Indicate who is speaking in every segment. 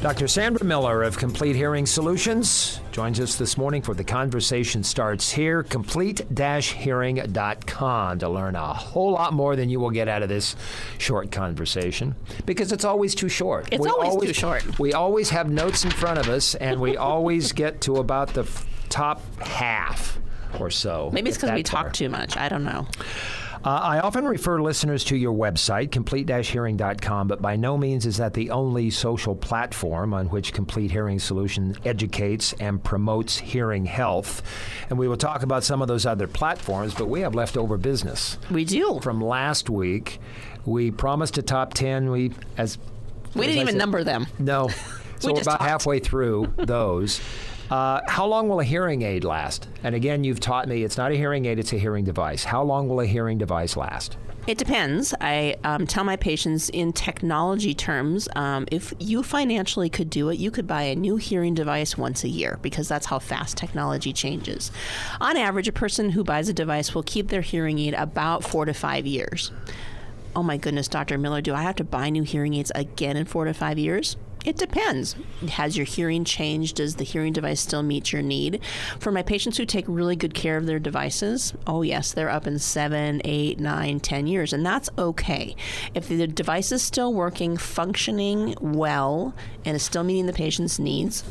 Speaker 1: Dr. Sandra Miller of Complete Hearing Solutions joins us this morning for The Conversation Starts Here, complete-hearing.com, to learn a whole lot more than you will get out of this short conversation, because it's always too short.
Speaker 2: It's always too short.
Speaker 1: We always have notes in front of us, and we always get to about the top half or so.
Speaker 2: Maybe it's because we talk too much. I don't know.
Speaker 1: I often refer listeners to your website, complete-hearing.com, but by no means is that the only social platform on which Complete Hearing Solutions educates and promotes hearing health. And we will talk about some of those other platforms, but we have leftover business.
Speaker 2: We do.
Speaker 1: From last week, we promised a top 10. We didn't
Speaker 2: even number them.
Speaker 1: No. So we're about halfway through those. How long will a hearing aid last? And again, you've taught me it's not a hearing aid, it's a hearing device. How long will a hearing device last?
Speaker 2: It depends. I tell my patients in technology terms, if you financially could do it, you could buy a new hearing device once a year, because that's how fast technology changes. On average, a person who buys a device will keep their hearing aid about 4 to 5 years. Oh my goodness, Dr. Miller, do I have to buy new hearing aids again in 4 to 5 years? It depends. Has your hearing changed? Does the hearing device still meet your need? For my patients who take really good care of their devices, oh yes, they're up in 7, 8, 9, 10 years, and that's okay. If the device is still working, functioning well, and is still meeting the patient's needs.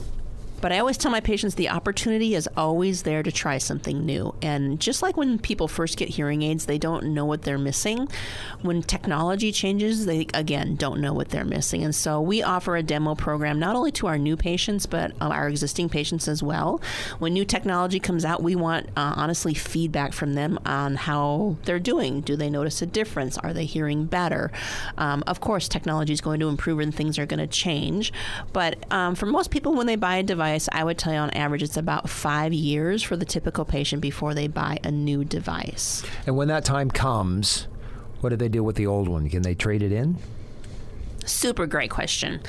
Speaker 2: But I always tell my patients the opportunity is always there to try something new. And just like when people first get hearing aids, they don't know what they're missing. When technology changes, they, again, don't know what they're missing. And so we offer a demo program not only to our new patients, but our existing patients as well. When new technology comes out, we want, honestly, feedback from them on how they're doing. Do they notice a difference? Are they hearing better? Of course, technology is going to improve and things are going to change. But for most people, when they buy a device, I would tell you on average it's about 5 years for the typical patient before they buy a new device.
Speaker 1: And when that time comes, what do they do with the old one? Can they trade it in?
Speaker 2: Super great question.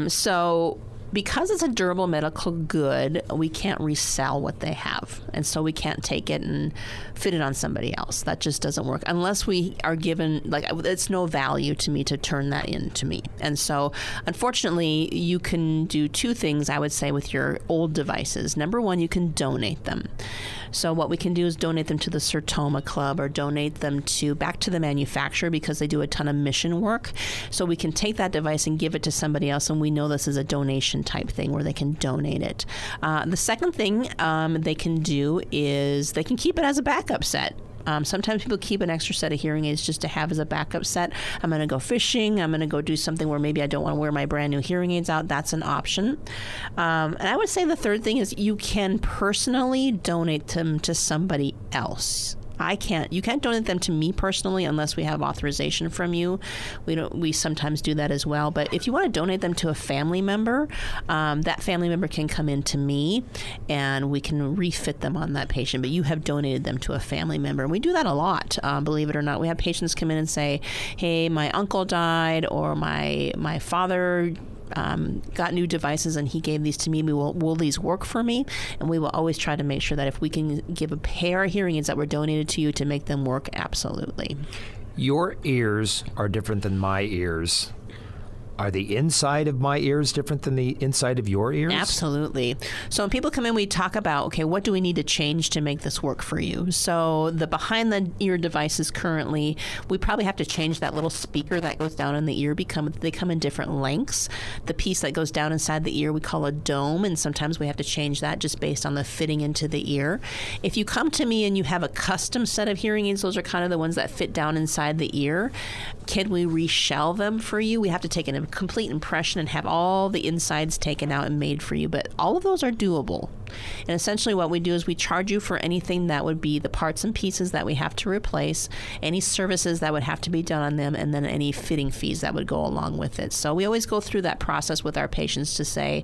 Speaker 2: So because it's a durable medical good, we can't resell what they have. And so we can't take it and fit it on somebody else. That just doesn't work unless we are given, it's no value to me to turn that in to me. And so unfortunately, you can do two things, I would say, with your old devices. Number one, you can donate them. So what we can do is donate them to the Sertoma Club or donate them back to the manufacturer, because they do a ton of mission work. So we can take that device and give it to somebody else, and we know this is a donation type thing where they can donate it. The second thing they can do is they can keep it as a backup set. Sometimes people keep an extra set of hearing aids just to have as a backup set. I'm going to go fishing. I'm going to go do something where maybe I don't want to wear my brand new hearing aids out. That's an option. And I would say the third thing is you can personally donate them to somebody else. You can't donate them to me personally unless we have authorization from you. We sometimes do that as well. But if you want to donate them to a family member, that family member can come in to me and we can refit them on that patient. But you have donated them to a family member. And we do that a lot, believe it or not. We have patients come in and say, hey, my uncle died, or my father got new devices and he gave these to me. Will these work for me? And we will always try to make sure that if we can give a pair of hearing aids that were donated to you to make them work, absolutely.
Speaker 1: Your ears are different than my ears. Are the inside of my ears different than the inside of your ears?
Speaker 2: Absolutely. So when people come in, we talk about, okay, what do we need to change to make this work for you? So the behind the ear devices currently, we probably have to change that little speaker that goes down in the ear. They come in different lengths. The piece that goes down inside the ear we call a dome, and sometimes we have to change that just based on the fitting into the ear. If you come to me and you have a custom set of hearing aids, those are kind of the ones that fit down inside the ear. Can we reshell them for you? We have to take a complete impression and have all the insides taken out and made for you, but all of those are doable. And essentially what we do is we charge you for anything that would be the parts and pieces that we have to replace, any services that would have to be done on them, and then any fitting fees that would go along with it. So we always go through that process with our patients to say,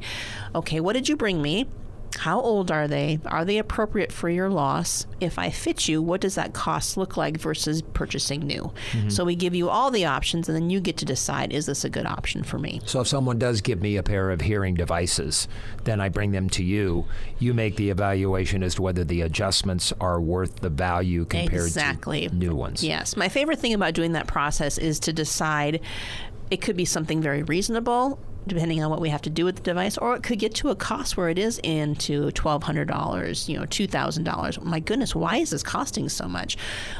Speaker 2: okay, what did you bring me? How old are they? Are they appropriate for your loss? If I fit you, what does that cost look like versus purchasing new? Mm-hmm. So we give you all the options, and then you get to decide, is this a good option for me?
Speaker 1: So if someone does give me a pair of hearing devices, then I bring them to you. You make the evaluation as to whether the adjustments are worth the value compared to new ones.
Speaker 2: Yes. My favorite thing about doing that process is to decide. It could be something very reasonable, depending on what we have to do with the device, or it could get to a cost where it is into $1,200, $2,000. My goodness, why is this costing so much?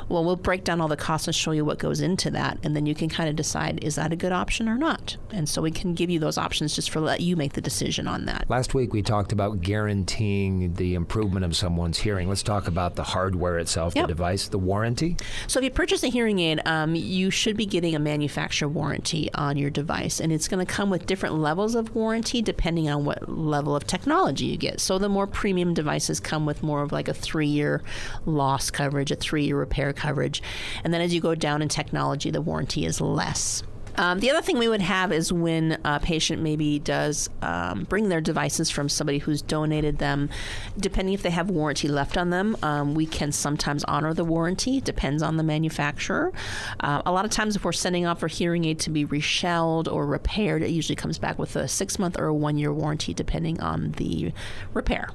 Speaker 2: Well, we'll break down all the costs and show you what goes into that, and then you can kind of decide, is that a good option or not? And so we can give you those options just for let you make the decision on that.
Speaker 1: Last week we talked about guaranteeing the improvement of someone's hearing. Let's talk about the hardware itself, the device, the warranty.
Speaker 2: So if you purchase a hearing aid, you should be getting a manufacturer warranty on your device, and it's going to come with different levels of warranty depending on what level of technology you get. So the more premium devices come with more of like a 3-year loss coverage, a 3-year repair coverage, and then as you go down in technology, the warranty is less. The other thing we would have is when a patient maybe does bring their devices from somebody who's donated them, depending if they have warranty left on them, we can sometimes honor the warranty. It depends on the manufacturer. A lot of times if we're sending off a hearing aid to be reshelled or repaired, it usually comes back with a 6-month or a 1-year warranty depending on the repair.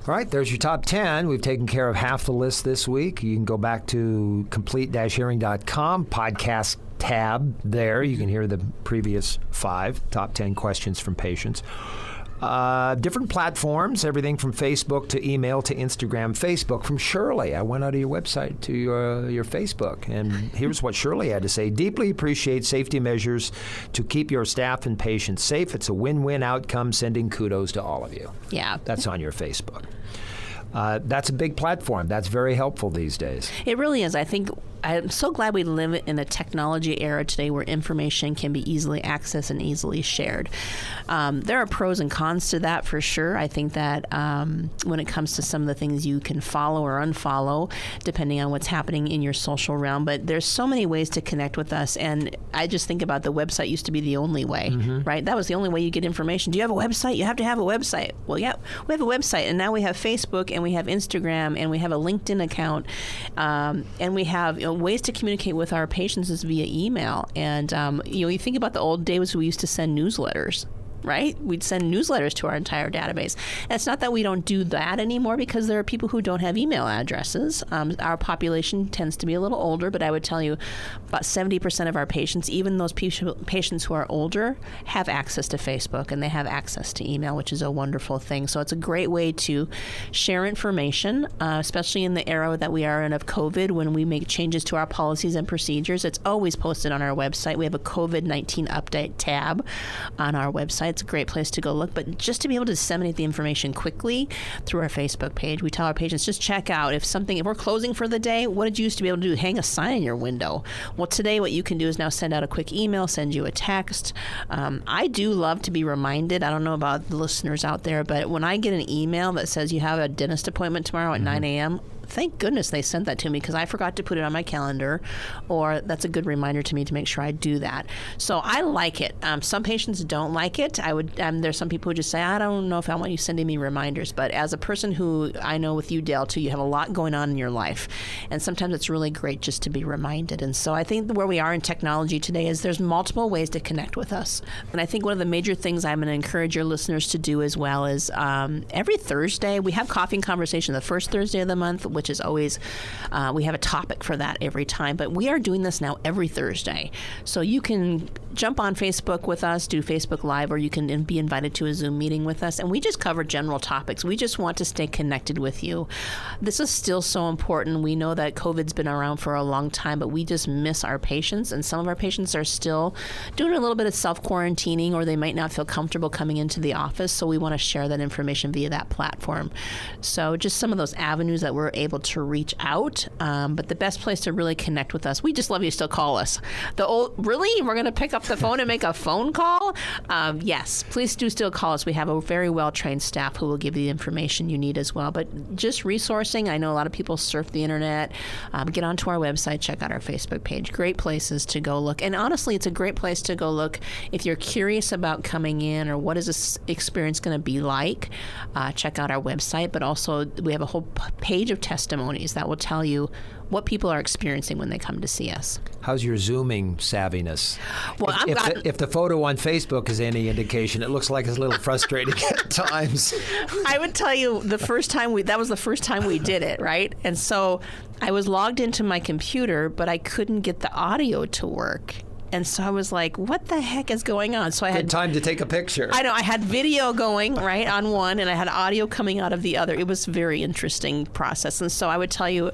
Speaker 1: All right, there's your top 10. We've taken care of half the list this week. You can go back to complete-hearing.com, podcast tab there. You can hear the previous 5 top 10 questions from patients. Different platforms, everything from Facebook to email to Instagram. Facebook from Shirley. I went out of your website to your Facebook, and here's what Shirley had to say. Deeply appreciate safety measures to keep your staff and patients safe. It's a win-win outcome. Sending kudos to all of you.
Speaker 2: Yeah.
Speaker 1: That's on your Facebook. That's a big platform. That's very helpful these days.
Speaker 2: It really is. I think I'm so glad we live in a technology era today where information can be easily accessed and easily shared. There are pros and cons to that for sure. I think that when it comes to some of the things you can follow or unfollow, depending on what's happening in your social realm, but there's so many ways to connect with us. And I just think about the website used to be the only way, right? That was the only way you get information. Do you have a website? You have to have a website. Well, yeah, we have a website, and now we have Facebook, and we have Instagram, and we have a LinkedIn account, and we have ways to communicate with our patients is via email. And you think about the old days we used to send newsletters. Right? We'd send newsletters to our entire database. And it's not that we don't do that anymore because there are people who don't have email addresses. Our population tends to be a little older, but I would tell you about 70% of our patients, even those patients who are older, have access to Facebook and they have access to email, which is a wonderful thing. So it's a great way to share information, especially in the era that we are in of COVID, when we make changes to our policies and procedures. It's always posted on our website. We have a COVID-19 update tab on our website. It's a great place to go look, but just to be able to disseminate the information quickly through our Facebook page, we tell our patients, just check out if we're closing for the day, what did you used to be able to do? Hang a sign in your window. Well, today what you can do is now send out a quick email, send you a text. I do love to be reminded. I don't know about the listeners out there, but when I get an email that says you have a dentist appointment tomorrow at 9 a.m., thank goodness they sent that to me because I forgot to put it on my calendar, or that's a good reminder to me to make sure I do that. So I like it. Some patients don't like it. There's some people who just say, I don't know if I want you sending me reminders, but as a person who I know with you, Dale, too, you have a lot going on in your life, and sometimes it's really great just to be reminded. And so I think where we are in technology today is there's multiple ways to connect with us. And I think one of the major things I'm going to encourage your listeners to do as well is every Thursday, we have Coffee and Conversation the first Thursday of the month, which is always, we have a topic for that every time, but we are doing this now every Thursday. So you can jump on Facebook with us, do Facebook Live, or you can be invited to a Zoom meeting with us, and we just cover general topics. We just want to stay connected with you. This is still so important. We know that COVID's been around for a long time, but we just miss our patients, and some of our patients are still doing a little bit of self-quarantining, or they might not feel comfortable coming into the office, so we want to share that information via that platform. So just some of those avenues that we're able to reach out, but the best place to really connect with us, we just love you to still call us. Really? We're going to pick up the phone and make a phone call? Yes, please do still call us. We have a very well-trained staff who will give you the information you need as well. But just resourcing, I know a lot of people surf the internet, get onto our website, check out our Facebook page. Great places to go look. And honestly, it's a great place to go look if you're curious about coming in or what is this experience going to be like. Check out our website, but also we have a whole page of testimonies that will tell you what people are experiencing when they come to see us.
Speaker 1: How's your Zooming savviness?
Speaker 2: Well,
Speaker 1: if the photo on Facebook is any indication, it looks like it's a little frustrating at times.
Speaker 2: I would tell you that was the first time we did it, right? And so I was logged into my computer, but I couldn't get the audio to work. And so I was like, what the heck is going on? So I had
Speaker 1: Good time to take a picture.
Speaker 2: I know. I had video going, right, on one, and I had audio coming out of the other. It was a very interesting process. And so I would tell you,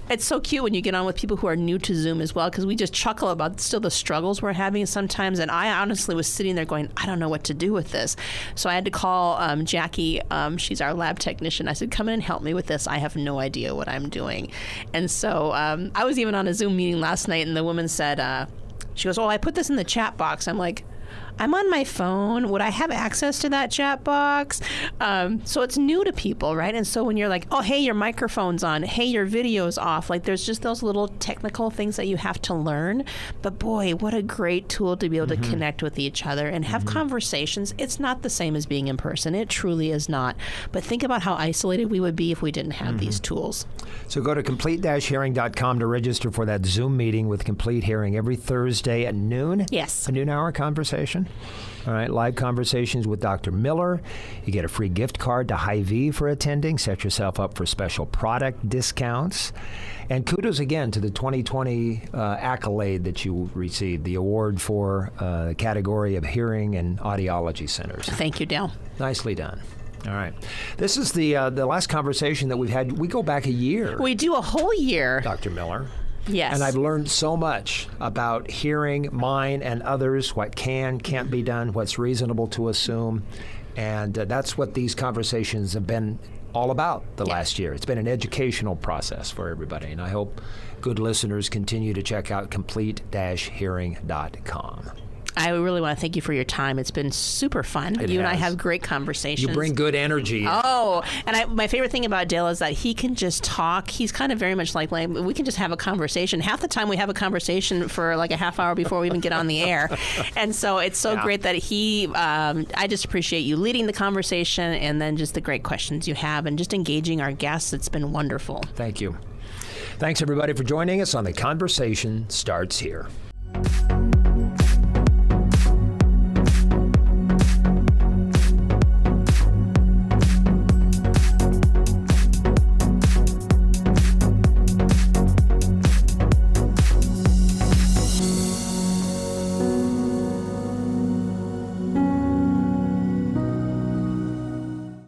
Speaker 2: it's so cute when you get on with people who are new to Zoom as well, because we just chuckle about still the struggles we're having sometimes. And I honestly was sitting there going, I don't know what to do with this. So I had to call Jackie. She's our lab technician. I said, come in and help me with this. I have no idea what I'm doing. And so I was even on a Zoom meeting last night, and the woman said, she goes, I put this in the chat box. I'm like, I'm on my phone. Would I have access to that chat box? So it's new to people, right? And so when you're like, oh, hey, your microphone's on. Hey, your video's off. Like, there's just those little technical things that you have to learn. But boy, what a great tool to be able to connect with each other and have conversations. It's not the same as being in person. It truly is not. But think about how isolated we would be if we didn't have these tools.
Speaker 1: So go to complete-hearing.com to register for that Zoom meeting with Complete Hearing every Thursday at noon.
Speaker 2: Yes.
Speaker 1: A noon-hour conversation. All right, live conversations with Dr. Miller. You get a free gift card to Hy-Vee for attending. Set yourself up for special product discounts. And kudos again to the 2020 accolade that you received, the award for the category of hearing and audiology centers.
Speaker 2: Thank you, Dale.
Speaker 1: Nicely done. All right. This is the last conversation that we've had. We go back a year.
Speaker 2: We do a whole year.
Speaker 1: Dr. Miller.
Speaker 2: Yes.
Speaker 1: And I've learned so much about hearing, mine and others, what can't be done, what's reasonable to assume. And that's what these conversations have been all about the last year. It's been an educational process for everybody. And I hope good listeners continue to check out complete-hearing.com.
Speaker 2: I really want to thank you for your time. It's been super fun. You and I have great conversations.
Speaker 1: You bring good energy.
Speaker 2: Oh, and my favorite thing about Dale is that he can just talk. He's kind of very much like we can just have a conversation. Half the time we have a conversation for like a half hour before we even get on the air. And so it's so great that I just appreciate you leading the conversation and then just the great questions you have and just engaging our guests. It's been wonderful.
Speaker 1: Thank you. Thanks, everybody, for joining us on The Conversation Starts Here.